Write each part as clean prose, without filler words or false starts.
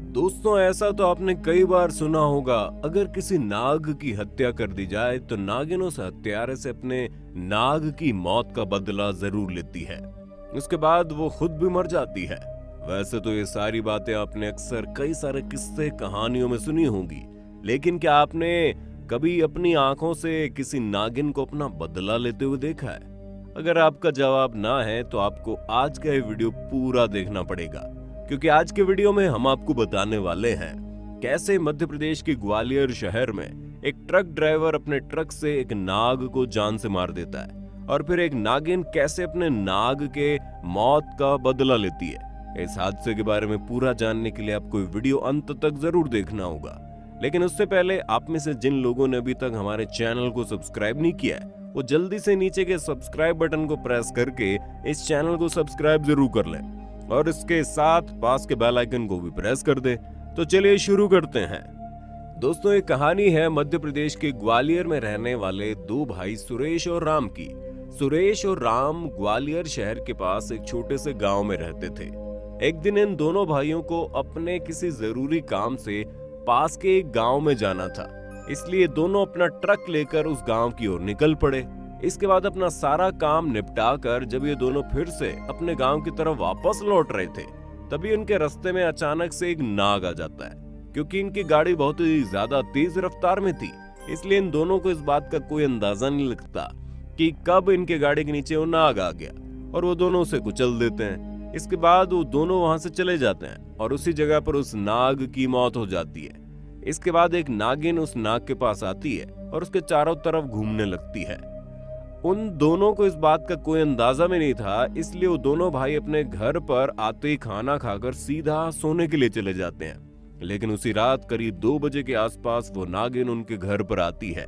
दोस्तों, ऐसा तो आपने कई बार सुना होगा, अगर किसी नाग की हत्या कर दी जाए तो नागिन उस हत्यारे से अपने नाग की मौत का बदला जरूर लेती है। उसके बाद वो खुद भी मर जाती है। वैसे तो ये सारी बातें आपने अक्सर कई सारे किस्से कहानियों में सुनी होंगी, लेकिन क्या आपने कभी अपनी आंखों से किसी नागिन को अपना बदला लेते हुए देखा है? अगर आपका जवाब ना है तो आपको आज का ये वीडियो पूरा देखना पड़ेगा, क्योंकि आज के वीडियो में हम आपको बताने वाले हैं कैसे मध्य प्रदेश के ग्वालियर शहर में एक ट्रक ड्राइवर अपने ट्रक से एक नाग को जान से मार देता है और फिर एक नागिन कैसे अपने नाग के मौत का बदला लेती है। इस हादसे के बारे में पूरा जानने के लिए आपको वीडियो अंत तक जरूर देखना होगा। लेकिन उससे पहले आप में से जिन लोगों ने अभी तक हमारे चैनल को सब्सक्राइब नहीं किया है, वो जल्दी से नीचे के सब्सक्राइब बटन को प्रेस करके इस चैनल को सब्सक्राइब जरूर कर लें और इसके साथ पास के बेल आइकन को भी प्रेस कर दे। तो चलिए शुरू करते हैं। दोस्तों, ये कहानी है मध्य प्रदेश के ग्वालियर में रहने वाले दो भाई सुरेश और राम की। सुरेश और राम ग्वालियर शहर के पास एक छोटे से गांव में रहते थे। एक दिन इन दोनों भाइयों को अपने किसी जरूरी काम से पास के एक गांव में जाना था, इसलिए दोनों अपना ट्रक लेकर उस गांव की ओर निकल पड़े। इसके बाद अपना सारा काम निपटा कर जब ये दोनों फिर से अपने गांव की तरफ वापस लौट रहे थे, तभी उनके रास्ते में अचानक से एक नाग आ जाता है। क्योंकि इनकी गाड़ी बहुत ही ज्यादा तेज रफ्तार में थी, इसलिए इन दोनों को इस बात का कोई अंदाजा नहीं लगता कि कब इनके गाड़ी के नीचे वो नाग आ गया, और वो दोनों उसे कुचल देते हैं। इसके बाद वो दोनों वहां से चले जाते हैं और उसी जगह पर उस नाग की मौत हो जाती है। इसके बाद एक नागिन उस नाग के पास आती है और उसके चारों तरफ घूमने लगती है। उन दोनों को इस बात का कोई अंदाजा में नहीं था, इसलिए वो दोनों भाई अपने घर पर आते ही खाना खाकर सीधा सोने के लिए चले जाते हैं। लेकिन उसी रात करीब 2 बजे के आसपास वो नागिन उनके घर पर आती है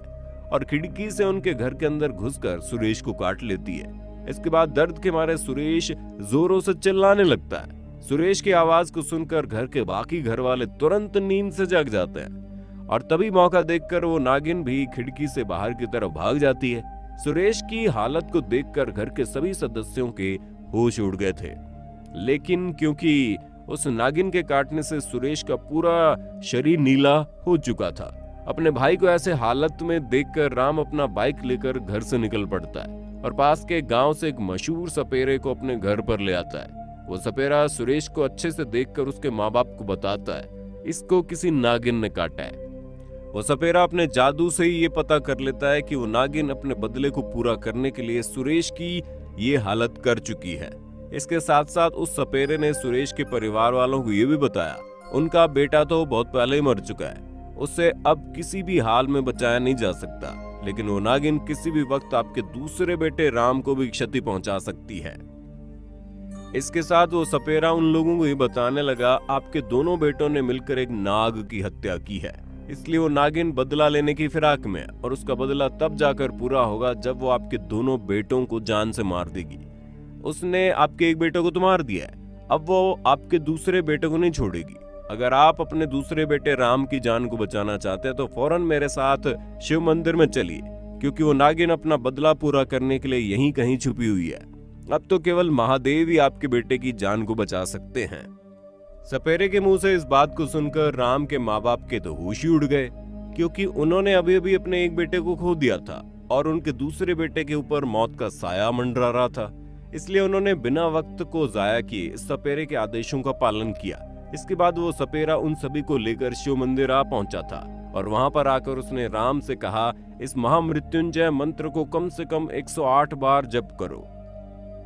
और खिड़की से उनके घर के अंदर घुसकर सुरेश को काट लेती है। इसके बाद दर्द के मारे सुरेश जोरों से चिल्लाने लगता है। सुरेश की आवाज को सुनकर घर के बाकी घर वाले तुरंत नींद से जाग जाते हैं और तभी मौका देखकर वो नागिन भी खिड़की से बाहर की तरफ भाग जाती है। सुरेश की हालत को देखकर घर के सभी सदस्यों के होश उड़ गए थे, लेकिन क्योंकि उस नागिन के काटने से सुरेश का पूरा शरीर नीला हो चुका था, अपने भाई को ऐसे हालत में देखकर राम अपना बाइक लेकर घर से निकल पड़ता है और पास के गांव से एक मशहूर सपेरे को अपने घर पर ले आता है। वो सपेरा सुरेश को अच्छे से देखकर उसके माँ बाप को बताता है इसको किसी नागिन ने काटा है। वो सपेरा अपने जादू से ही ये पता कर लेता है कि वो नागिन अपने बदले को पूरा करने के लिए सुरेश की ये हालत कर चुकी है। इसके साथ साथ उस सपेरे ने सुरेश के परिवार वालों को ये भी बताया उनका बेटा तो बहुत पहले ही मर चुका है, उससे अब किसी भी हाल में बचाया नहीं जा सकता, लेकिन वो नागिन किसी भी वक्त आपके दूसरे बेटे राम को भी क्षति पहुंचा सकती है। इसके साथ वो सपेरा उन लोगों को ये बताने लगा आपके दोनों बेटों ने मिलकर एक नाग की हत्या की है, इसलिए वो नागिन बदला लेने की फिराक में है और उसका बदला तब जाकर पूरा होगा जब वो आपके दोनों बेटों को जान से मार देगी। उसने आपके एक बेटे को तो मार दिया है, अब वो आपके दूसरे बेटे को नहीं छोड़ेगी। अगर आप अपने दूसरे बेटे राम की जान को बचाना चाहते हैं तो फौरन मेरे साथ शिव मंदिर में चलिए, क्योंकि वो नागिन अपना बदला पूरा करने के लिए यहीं कहीं छुपी हुई है। अब तो केवल महादेव ही आपके बेटे की जान को बचा सकते हैं। सपेरे के मुंह से इस बात को सुनकर राम के माँ बाप के तो होश ही उड़ गए, क्योंकि उन्होंने अभी अभी अपने एक बेटे को खो दिया था और उनके दूसरे बेटे के ऊपर मौत का साया मंडरा रहा था। इसलिए उन्होंने बिना वक्त को जाया किए इस सपेरे के आदेशों का पालन किया। इसके बाद वो सपेरा उन सभी को लेकर शिव मंदिर आ पहुंचा था और वहां पर आकर उसने राम से कहा इस महामृत्युंजय मंत्र को कम से कम 108 बार जप करो।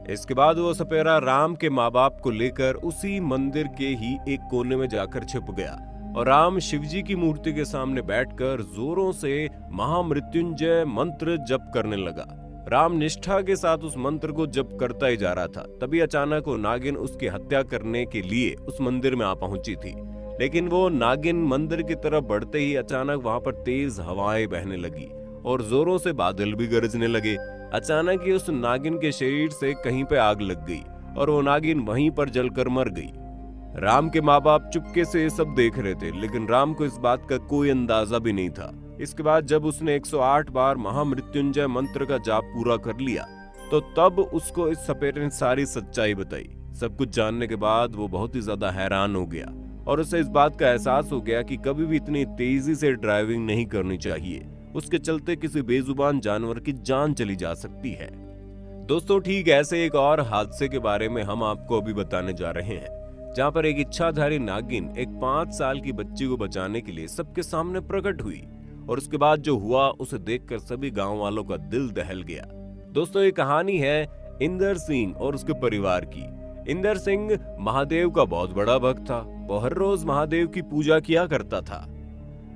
इसके बाद वो सपेरा राम के माँ बाप को लेकर उसी मंदिर के ही एक कोने में जाकर छिप गया और राम शिवजी की मूर्ति के सामने बैठकर जोरों से महामृत्युंजय मंत्र जप करने लगा। राम निष्ठा के साथ उस मंत्र को जप करता ही जा रहा था। तभी अचानक वो नागिन उसकी हत्या करने के लिए उस मंदिर में आ पहुंची थी, लेकिन वो नागिन मंदिर की तरफ बढ़ते ही अचानक वहां पर तेज हवाएं बहने लगी और जोरों से बादल भी गरजने लगे। अचानक ही उस नागिन के शरीर से कहीं पे आग लग गई और वो नागिन वहीं पर जलकर मर गई। राम के माँ बाप चुपके से ये सब देख रहे थे, लेकिन राम को इस बात का कोई अंदाजा भी नहीं था। इसके बाद जब उसने 108 बार महामृत्युंजय मंत्र का जाप पूरा कर लिया तो तब उसको इस सपेरे ने सारी सच्चाई बताई। सब कुछ जानने के बाद वो बहुत ही ज्यादा हैरान हो गया और उसे इस बात का एहसास हो गया कि कभी भी इतनी तेजी से ड्राइविंग नहीं करनी चाहिए। उसके चलते किसी बेजुबान जानवर की जान चली जा सकती है। दोस्तों, ठीक ऐसे एक और हादसे के बारे में हम आपको अभी बताने जा रहे हैं, जहां पर एक इच्छाधारी नागिन एक 5 साल की बच्ची को बचाने के लिए सबके सामने प्रकट हुई और उसके बाद जो हुआ उसे देखकर सभी गांव वालों का दिल दहल गया। दोस्तों, ये कहानी है इंदर सिंह और उसके परिवार की। इंदर सिंह महादेव का बहुत बड़ा भक्त था। वो हर रोज महादेव की पूजा किया करता था।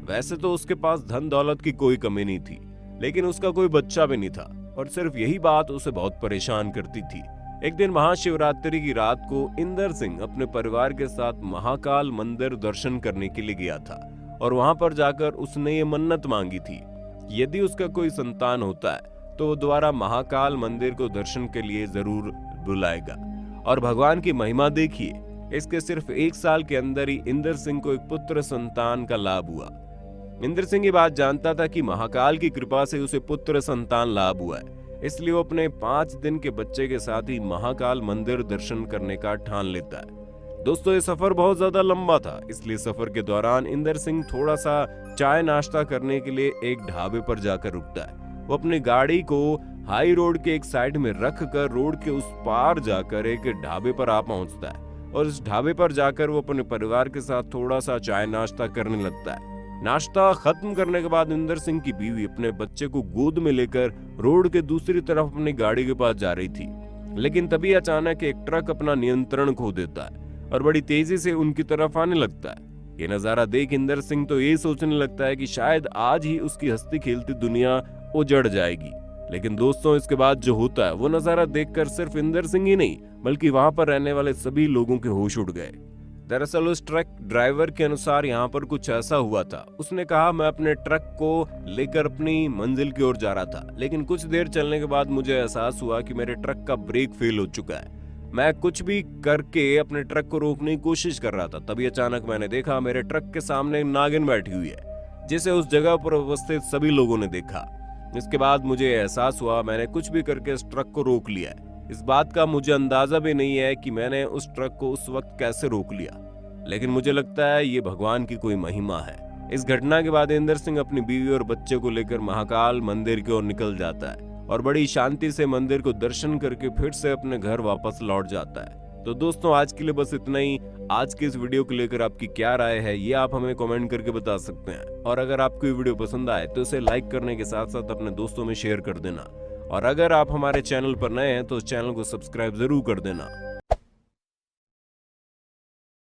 वैसे तो उसके पास धन दौलत की कोई कमी नहीं थी, लेकिन उसका कोई बच्चा भी नहीं था और सिर्फ यही बात उसे बहुत परेशान करती थी। एक दिन महाशिवरात्रि की रात को इंदर सिंह अपने परिवार के साथ महाकाल मंदिर दर्शन करने के लिए गया था और वहां पर जाकर उसने ये मन्नत मांगी थी, यदि उसका कोई संतान होता है तो वो दोबारा महाकाल मंदिर को दर्शन के लिए जरूर बुलाएगा। और भगवान की महिमा देखिए, इसके सिर्फ 1 साल के अंदर ही इंदर सिंह को एक पुत्र संतान का लाभ हुआ। इंदर सिंह ये बात जानता था कि महाकाल की कृपा से उसे पुत्र संतान लाभ हुआ है, इसलिए वो अपने 5 दिन के बच्चे के साथ ही महाकाल मंदिर दर्शन करने का ठान लेता है। दोस्तों, ये सफर बहुत ज्यादा लंबा था, इसलिए सफर के दौरान इंदर सिंह थोड़ा सा चाय नाश्ता करने के लिए एक ढाबे पर जाकर रुकता है। वो अपनी गाड़ी को हाई रोड के एक साइड में रख कर रोड के उस पार जाकर एक ढाबे पर आ पहुंचता है और इस ढाबे पर जाकर वो अपने परिवार के साथ थोड़ा सा चाय नाश्ता करने लगता है। नाश्ता खत्म करने के बाद इंदर सिंह की बीवी अपने बच्चे को गोद में लेकर रोड के दूसरी तरफ अपनी गाड़ी के पास जा रही थी, लेकिन तभी अचानक एक ट्रक अपना नियंत्रण खो देता है और बड़ी तेजी से उनकी तरफ आने लगता है। ये नजारा देख इंदर सिंह तो ये सोचने लगता है कि शायद आज ही उसकी हंसती खेलती दुनिया उजड़ जाएगी। लेकिन दोस्तों, इसके बाद जो होता है वो नजारा देखकर सिर्फ इंदर सिंह ही नहीं बल्कि वहां पर रहने वाले सभी लोगों के होश उड़ गए। दरअसल उस ट्रक ड्राइवर के अनुसार यहाँ पर कुछ ऐसा हुआ था। उसने कहा, मैं अपने ट्रक को लेकर अपनी मंजिल की ओर जा रहा था, लेकिन कुछ देर चलने के बाद मुझे एहसास हुआ कि मेरे ट्रक का ब्रेक फेल हो चुका है। मैं कुछ भी करके अपने ट्रक को रोकने की कोशिश कर रहा था, तभी अचानक मैंने देखा मेरे ट्रक के सामने नागिन बैठी हुई है, जिसे उस जगह पर उपस्थित सभी लोगों ने देखा। इसके बाद मुझे एहसास हुआ मैंने कुछ भी करके इस ट्रक को रोक लिया है। इस बात का मुझे अंदाजा भी नहीं है कि मैंने उस ट्रक को उस वक्त कैसे रोक लिया, लेकिन मुझे लगता है ये भगवान की कोई महिमा है। इस घटना के बाद इंदर सिंह अपनी बीवी और बच्चे को लेकर महाकाल मंदिर की ओर निकल जाता है और बड़ी शांति से मंदिर को दर्शन करके फिर से अपने घर वापस लौट जाता है। तो दोस्तों, आज के लिए बस इतना ही। आज की इस वीडियो को लेकर आपकी क्या राय है ये आप हमें कमेंट करके बता सकते हैं, और अगर आपको ये वीडियो पसंद आए तो इसे लाइक करने के साथ साथ अपने दोस्तों में शेयर कर देना, और अगर आप हमारे चैनल पर नए हैं तो इस चैनल को सब्सक्राइब जरूर कर देना।